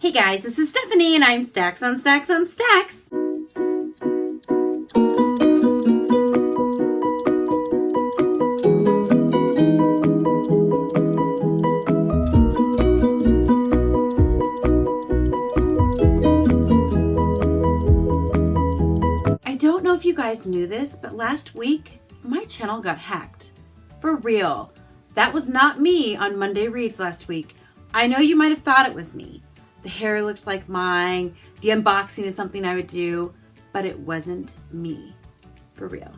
Hey guys, this is Stephanie and I'm Stacks on Stacks on Stacks. I don't know if you guys knew this, but last week my channel got hacked. For real. That was not me on Monday Reads last week. I know you might have thought it was me. The hair looked like mine. The unboxing is something I would do, but it wasn't me. For real.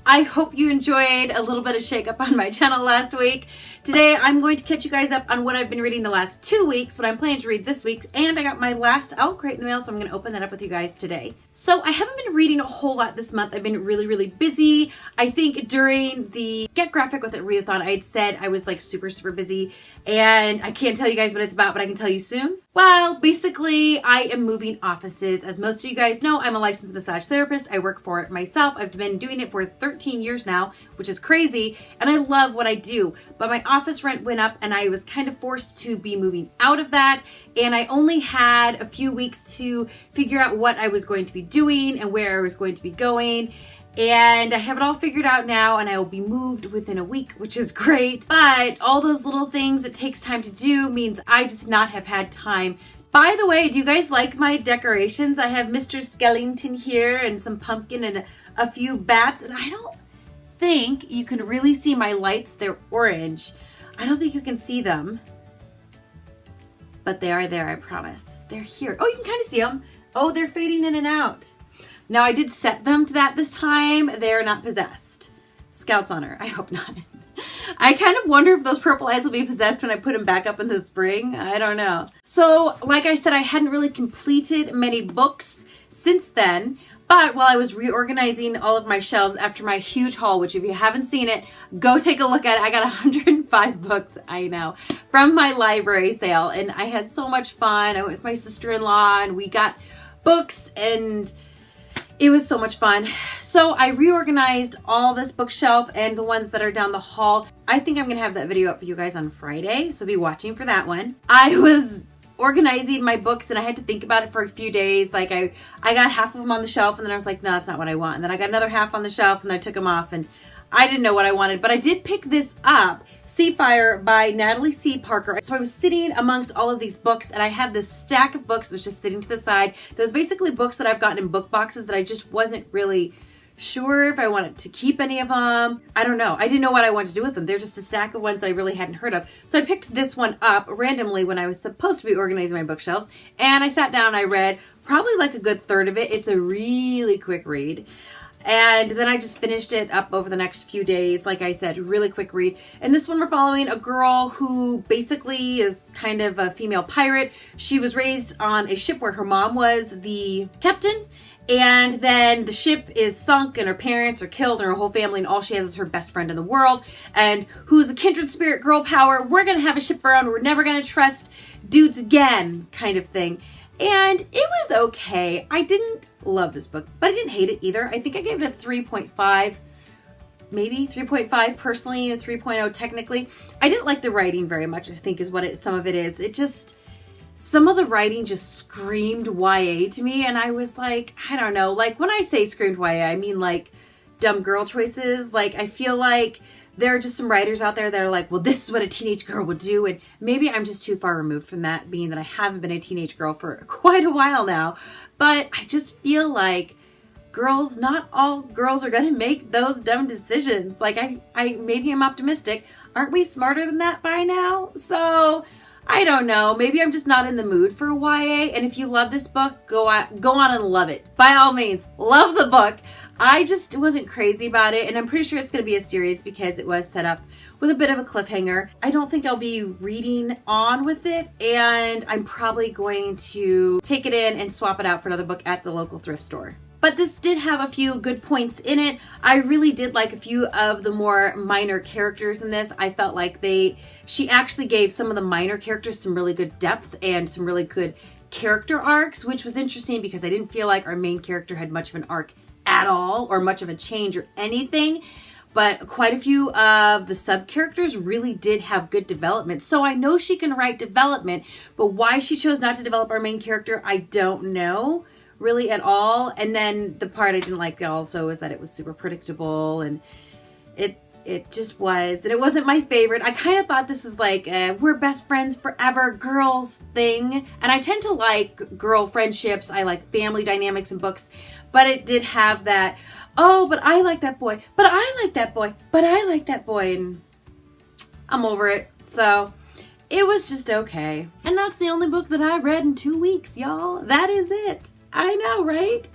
I hope you enjoyed a little bit of shake up on my channel last week. Today, I'm going to catch you guys up on what I've been reading the last 2 weeks, what I'm planning to read this week, and I got my last Owl Crate in the mail, so I'm going to open that up with you guys today. So I haven't been reading a whole lot this month. I've been really busy. I think during the Get Graphic with It readathon, I had said I was like super busy, and I can't tell you guys what it's about, but I can tell you soon. Well, basically, I am moving offices. As most of you guys know, I'm a licensed massage therapist. I work for it myself. I've been doing it for 13 years now, which is crazy, and I love what I do. But my office rent went up, and I was kind of forced to be moving out of that, and I only had a few weeks to figure out what I was going to be doing and where I was going to be going. And I have it all figured out now, and I will be moved within a week, which is great. But all those little things it takes time to do means I just not have had time. By the way, do you guys like my decorations? I have Mr. Skellington here and some pumpkin and a few bats, and I don't think you can really see my lights. They're orange. I don't think you can see them, but they are there, I promise. They're here. Oh, you can kind of see them. Oh, they're fading in and out. Now, I did set them to that this time. They're not possessed. Scout's honor. I hope not. I kind of wonder if those purple eyes will be possessed when I put them back up in the spring. I don't know. So, like I said, I hadn't really completed many books since then. But while I was reorganizing all of my shelves after my huge haul, which if you haven't seen it, go take a look at it. I got 105 books, I know, from my library sale. And I had so much fun. I went with my sister-in-law and we got books and it was so much fun. So I reorganized all this bookshelf and the ones that are down the hall. I think I'm going to have that video up for you guys on Friday, so be watching for that one. I was organizing my books and I had to think about it for a few days. Like I got half of them on the shelf and then I was like, no, that's not what I want. And then I got another half on the shelf and I took them off and I didn't know what I wanted, but I did pick this up, Seafire by Natalie C. Parker. So I was sitting amongst all of these books and I had this stack of books that was just sitting to the side. There was basically books that I've gotten in book boxes that I just wasn't really sure if I wanted to keep any of them. I don't know. I didn't know what I wanted to do with them. They're just a stack of ones that I really hadn't heard of. So I picked this one up randomly when I was supposed to be organizing my bookshelves. And I sat down and I read probably like a good third of it. It's a really quick read. And then I just finished it up over the next few days. Like I said, really quick read. And this one we're following a girl who basically is kind of a female pirate. She was raised on a ship where her mom was the captain. And then the ship is sunk and her parents are killed and her whole family and all she has is her best friend in the world. And who's a kindred spirit, girl power. We're going to have a ship of our own. We're never going to trust dudes again kind of thing. And it was okay. I didn't love this book, but I didn't hate it either. I think I gave it a 3.5, maybe 3.5 personally, and a 3.0 technically. I didn't like the writing very much, I think is what some of it is. It just, some of the writing just screamed YA to me. And I was like, I don't know. Like when I say screamed YA, I mean like dumb girl choices. Like I feel like there are just some writers out there that are like, well, this is what a teenage girl would do. And maybe I'm just too far removed from that, being that I haven't been a teenage girl for quite a while now. But I just feel like girls, not all girls are going to make those dumb decisions. Like I maybe I'm optimistic. Aren't we smarter than that by now? So I don't know. Maybe I'm just not in the mood for a YA. And if you love this book, go on and love it. By all means, love the book. I just wasn't crazy about it, and I'm pretty sure it's going to be a series because it was set up with a bit of a cliffhanger. I don't think I'll be reading on with it, and I'm probably going to take it in and swap it out for another book at the local thrift store. But this did have a few good points in it. I really did like a few of the more minor characters in this. I felt like she actually gave some of the minor characters some really good depth and some really good character arcs, which was interesting because I didn't feel like our main character had much of an arc at all or much of a change or anything. but quite a few of the sub-characters really did have good development. So I know she can write development, but why she chose not to develop our main character, I don't know really at all. And then the part I didn't like also is that it was super predictable, and it just was, and it wasn't my favorite. I kind of thought this was like a we're best friends forever girls thing, and I tend to like girl friendships. I like family dynamics in books, but it did have that, oh, but I like that boy, but I like that boy, but I like that boy, and I'm over it. So it was just okay. And that's the only book that I read in 2 weeks, y'all. That is it. I know, right?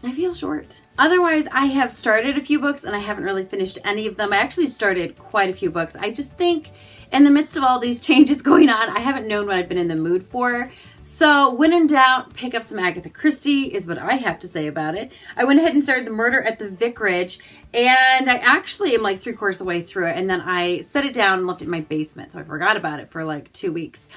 I feel short. Otherwise, I have started a few books and I haven't really finished any of them. I actually started quite a few books. I just think in the midst of all these changes going on, I haven't known what I've been in the mood for. So when in doubt, pick up some Agatha Christie is what I have to say about it. I went ahead and started The Murder at the Vicarage, and I actually am like 3/4 of the way through it, and then I set it down and left it in my basement. So I forgot about it for like 2 weeks.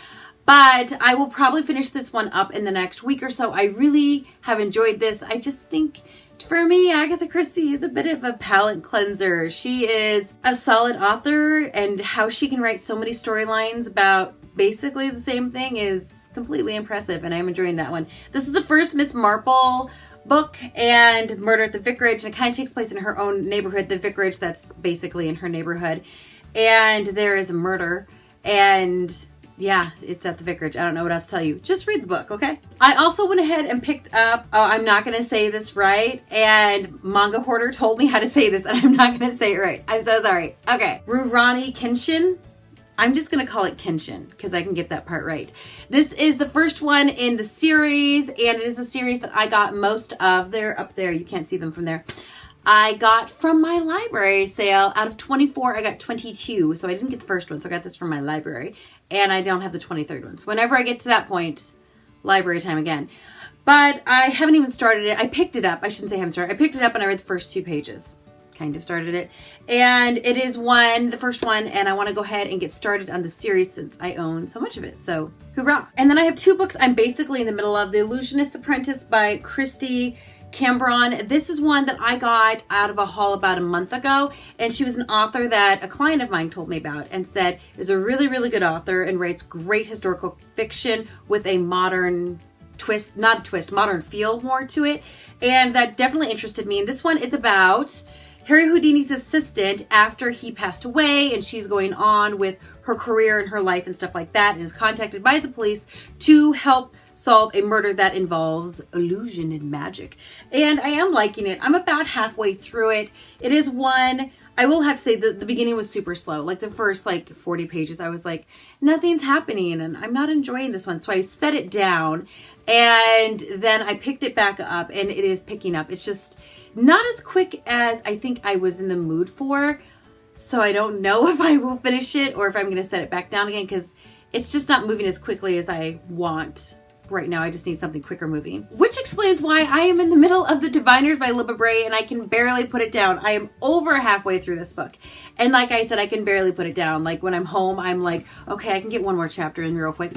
But I will probably finish this one up in the next week or so. I really have enjoyed this. I just think, for me, Agatha Christie is a bit of a palate cleanser. She is a solid author, and how she can write so many storylines about basically the same thing is completely impressive, and I'm enjoying that one. This is the first Miss Marple book, and Murder at the Vicarage, and it kind of takes place in her own neighborhood, the Vicarage that's basically in her neighborhood. And there is a murder, and yeah, it's at the Vicarage. I don't know what else to tell you. Just read the book, okay? I also went ahead and picked up, oh, I'm not going to say this right, and Manga Hoarder told me how to say this, and I'm not going to say it right. I'm so sorry. Okay. Rurouni Kenshin. I'm just going to call it Kenshin because I can get that part right. This is the first one in the series, and it is a series that I got most of. They're up there. You can't see them from there. I got from my library sale. Out of 24, I got 22. So I didn't get the first one, so I got this from my library. And I don't have the 23rd one. So whenever I get to that point, library time again. But I haven't even started it. I picked it up. I shouldn't say I haven't started. I picked it up and I read the first 2 pages. Kind of started it. And it is the first one, and I want to go ahead and get started on the series since I own so much of it. So, hoorah. And then I have 2 books I'm basically in the middle of. The Illusionist's Apprentice by Christy Cambron. This is one that I got out of a haul about a month ago, and she was an author that a client of mine told me about and said is a really, really good author and writes great historical fiction with a modern twist, not a twist, modern feel more to it. And that definitely interested me. And this one is about Harry Houdini's assistant after he passed away, and she's going on with her career and her life and stuff like that, and is contacted by the police to help solve a murder that involves illusion and magic. And I am liking it. I'm about halfway through it. It is one, I will have to say the beginning was super slow. Like the first 40 pages, I was like, nothing's happening and I'm not enjoying this one. So I set it down, and then I picked it back up, and it is picking up. It's just not as quick as I think I was in the mood for. So I don't know if I will finish it or if I'm going to set it back down again, because it's just not moving as quickly as I want right now. I just need something quicker moving, which explains why I am in the middle of The Diviners by Libba Bray, and I can barely put it down. I am over halfway through this book, and like I said, I can barely put it down. Like when I'm home, I'm like, okay, I can get one more chapter in real quick.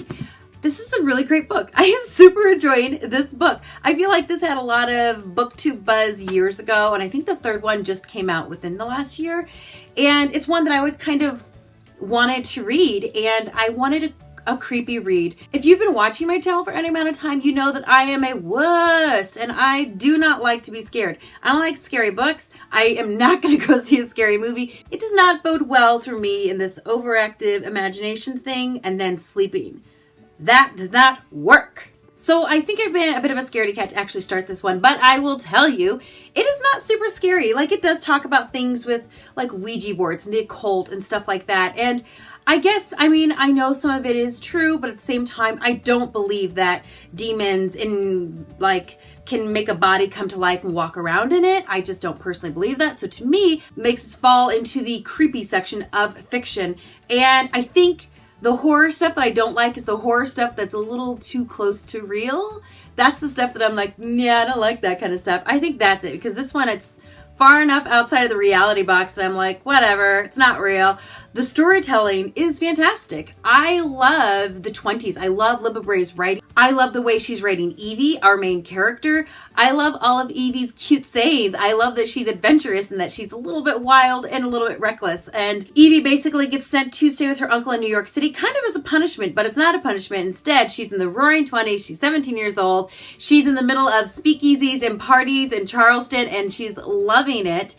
This is a really great book. I am super enjoying this book. I feel like this had a lot of booktube buzz years ago, and I think the 3rd one just came out within the last year. And it's one that I always kind of wanted to read, and I wanted a creepy read. If you've been watching my channel for any amount of time, you know that I am a wuss, and I do not like to be scared. I don't like scary books. I am not going to go see a scary movie. It does not bode well for me in this overactive imagination thing and then sleeping. That does not work. So I think I've been a bit of a scaredy cat to actually start this one, but I will tell you, it is not super scary. Like, it does talk about things with like Ouija boards and the occult and stuff like that. And I guess, I mean, I know some of it is true, but at the same time, I don't believe that demons can make a body come to life and walk around in it. I just don't personally believe that. So to me, it makes us fall into the creepy section of fiction. And I think the horror stuff that I don't like is the horror stuff that's a little too close to real. That's the stuff that I'm like, yeah, I don't like that kind of stuff. I think that's it, because this one, it's far enough outside of the reality box that I'm like, whatever, it's not real. The storytelling is fantastic. I love the 20s. I love Libba Bray's writing. I love the way she's writing Evie, our main character. I love all of Evie's cute sayings. I love that she's adventurous and that she's a little bit wild and a little bit reckless. And Evie basically gets sent to stay with her uncle in New York City, kind of as a punishment, but it's not a punishment. Instead, she's in the roaring 20s. She's 17 years old. She's in the middle of speakeasies and parties in Charleston, and she's loving it.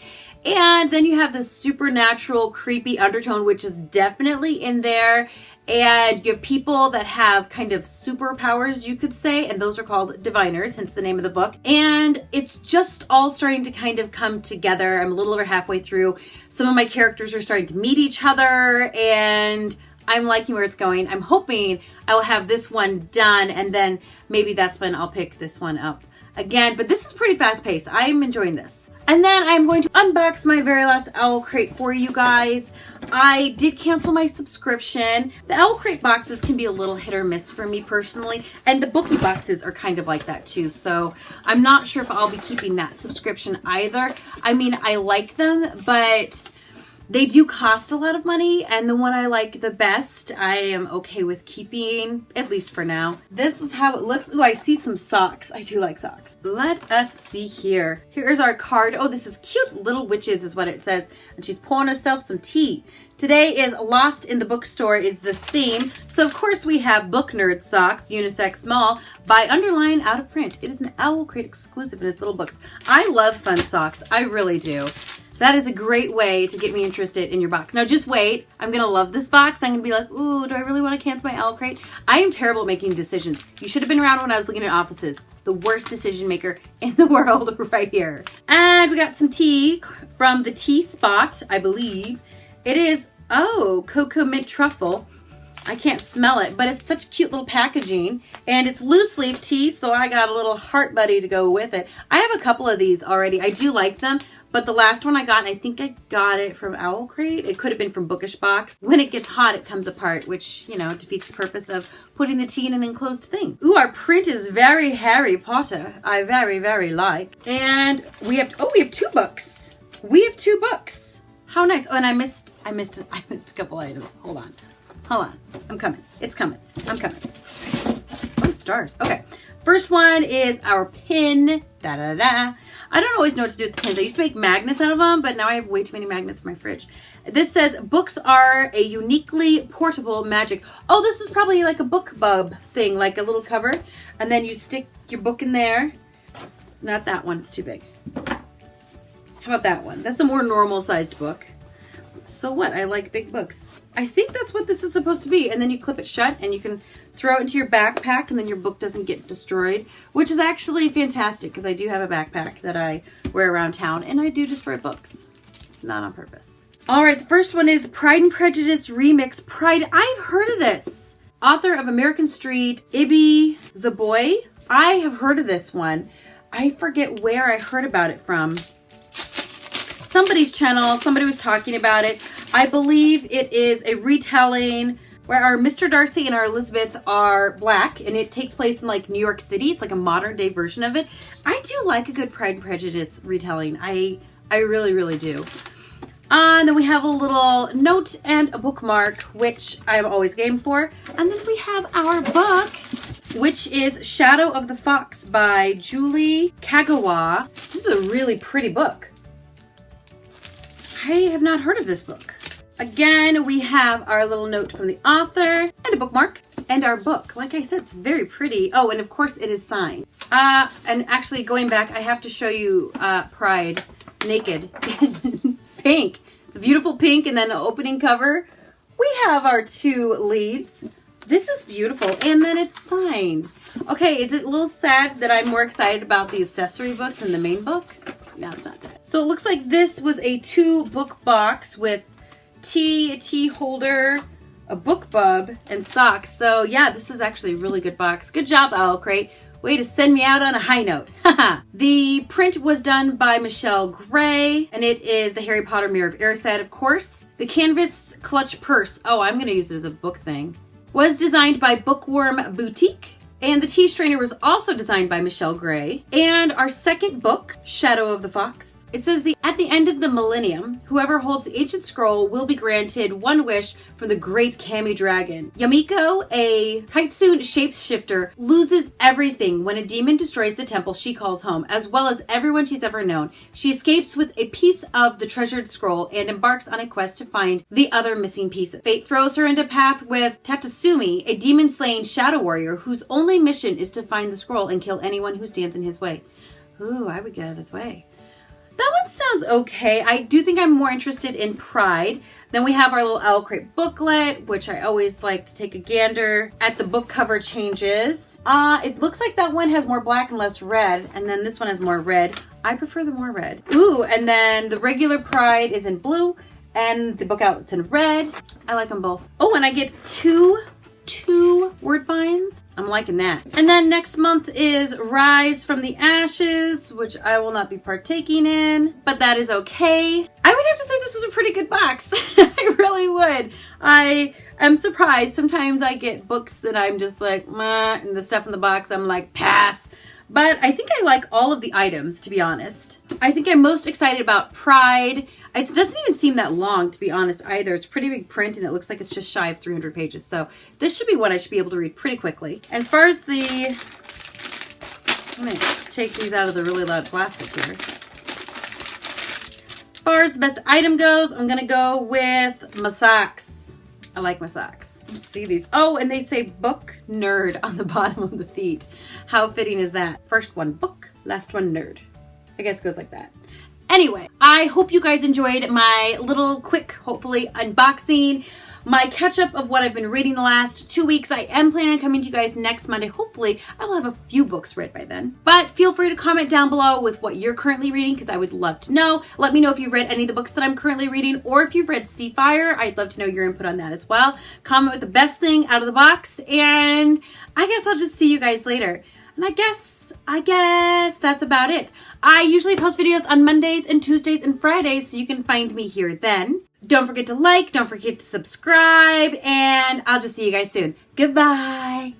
And then you have this supernatural, creepy undertone, which is definitely in there. And you have people that have kind of superpowers, you could say, and those are called diviners, hence the name of the book. And it's just all starting to kind of come together. I'm a little over halfway through. Some of my characters are starting to meet each other, and I'm liking where it's going. I'm hoping I will have this one done, and then maybe that's when I'll pick this one up again. But this is pretty fast paced. I'm enjoying this. And then I'm going to unbox my very last Owl Crate for you guys. I did cancel my subscription. The Owl Crate boxes can be a little hit or miss for me personally, and the bookie boxes are kind of like that too. So I'm not sure if I'll be keeping that subscription either. I mean, I like them, but they do cost a lot of money, and the one I like the best, I am okay with keeping, at least for now. This is how it looks. Ooh, I see some socks. I do like socks. Let us see here. Here's our card. Oh, this is cute. Little Witches is what it says, and she's pouring herself some tea. Today is Lost in the Bookstore is the theme. So, of course, we have Book Nerd Socks, unisex small, by Underline, out of print. It is an Owl Crate exclusive in its little books. I love fun socks. I really do. That is a great way to get me interested in your box. Now, just wait. I'm going to love this box. I'm going to be like, ooh, do I really want to cancel my Owl Crate? I am terrible at making decisions. You should have been around when I was looking at offices. The worst decision maker in the world right here. And we got some tea from the Tea Spot, I believe. It is, cocoa mint truffle. I can't smell it, but it's such cute little packaging, and it's loose leaf tea, so I got a little heart buddy to go with it. I have a couple of these already. I do like them, but the last one I got, and I think I got it from Owl Crate. It could have been from Bookish Box. When it gets hot, it comes apart, which, you know, defeats the purpose of putting the tea in an enclosed thing. Ooh, our print is very Harry Potter. I very, very like. And we have two books. We have 2 books. How nice. Oh, and I missed a couple items. Hold on. I'm coming. It's coming. I'm coming. Oh, stars. Okay. First one is our pin. Da-da-da. I don't always know what to do with the pins. I used to make magnets out of them, but now I have way too many magnets in my fridge. This says, books are a uniquely portable magic. Oh, this is probably like a book bub thing, like a little cover. And then you stick your book in there. Not that one. It's too big. How about that one? That's a more normal sized book. So what? I like big books. I think that's what this is supposed to be. And then you clip it shut and you can throw it into your backpack and then your book doesn't get destroyed, which is actually fantastic because I do have a backpack that I wear around town and I do destroy books. Not on purpose. All right, the first one is Pride and Prejudice Remix. Pride, I've heard of this. Author of American Street, Ibi Zoboi. I have heard of this one. I forget where I heard about it from. Somebody's channel, somebody was talking about it. I believe it is a retelling where our Mr. Darcy and our Elizabeth are black, and it takes place in like New York City. It's like a modern day version of it. I do like a good Pride and Prejudice retelling. I really, really do. And then we have a little note and a bookmark, which I'm always game for. And then we have our book, which is Shadow of the Fox by Julie Kagawa. This is a really pretty book. I have not heard of this book. Again, we have our little note from the author and a bookmark and our book. Like I said, it's very pretty. Oh, and of course it is signed. And actually going back, I have to show you Pride naked. It's pink. It's a beautiful pink, and then the opening cover. We have our 2 leads. This is beautiful, and then it's signed. Okay, is it a little sad that I'm more excited about the accessory book than the main book? No, it's not sad. So it looks like this was a 2-book box with tea, a tea holder, a book bub, and socks. So yeah, this is actually a really good box. Good job, Owl Crate. Way to send me out on a high note. The print was done by Michelle Gray, and it is the Harry Potter Mirror of Erised, of course. The canvas clutch purse, oh, I'm going to use it as a book thing, was designed by Bookworm Boutique. And the tea strainer was also designed by Michelle Gray. And our second book, Shadow of the Fox, It says at the end of the millennium, whoever holds the ancient scroll will be granted one wish from the great Kami dragon. Yamiko, a Kitsune shapeshifter, loses everything when a demon destroys the temple she calls home, as well as everyone she's ever known. She escapes with a piece of the treasured scroll and embarks on a quest to find the other missing pieces. Fate throws her into path with Tatsumi, a demon-slaying shadow warrior whose only mission is to find the scroll and kill anyone who stands in his way. Ooh, I would get out of his way. That one sounds okay. I do think I'm more interested in Pride. Then we have our little Owl Crate booklet, which I always like to take a gander at the book cover changes. It looks like that one has more black and less red, and then this one has more red. I prefer the more red. Ooh, and then the regular Pride is in blue, and the book outlet's in red. I like them both. Oh, and I get two word finds. I'm liking that. And then next month is Rise from the Ashes, which I will not be partaking in, but that is okay. I would have to say this was a pretty good box. I really would. I am surprised. Sometimes I get books and I'm just like, meh, and the stuff in the box, I'm like, pass. But I think I like all of the items, to be honest. I think I'm most excited about Pride. It doesn't even seem that long, to be honest, either. It's pretty big print, and it looks like it's just shy of 300 pages. So this should be one I should be able to read pretty quickly. And as far as I'm going to take these out of the really loud plastic here. As far as the best item goes, I'm going to go with my socks. I like my socks. Let's see these. Oh, and they say book nerd on the bottom of the feet. How fitting is that? First one book, last one nerd. I guess it goes like that. Anyway, I hope you guys enjoyed my little quick, hopefully, unboxing. My catch-up of what I've been reading the last 2 weeks. I am planning on coming to you guys next Monday. Hopefully, I will have a few books read by then. But feel free to comment down below with what you're currently reading, because I would love to know. Let me know if you've read any of the books that I'm currently reading, or if you've read Seafire. I'd love to know your input on that as well. Comment with the best thing out of the box, and I guess I'll just see you guys later. And I guess that's about it. I usually post videos on Mondays and Tuesdays and Fridays, so you can find me here then. Don't forget to like, don't forget to subscribe, and I'll just see you guys soon. Goodbye.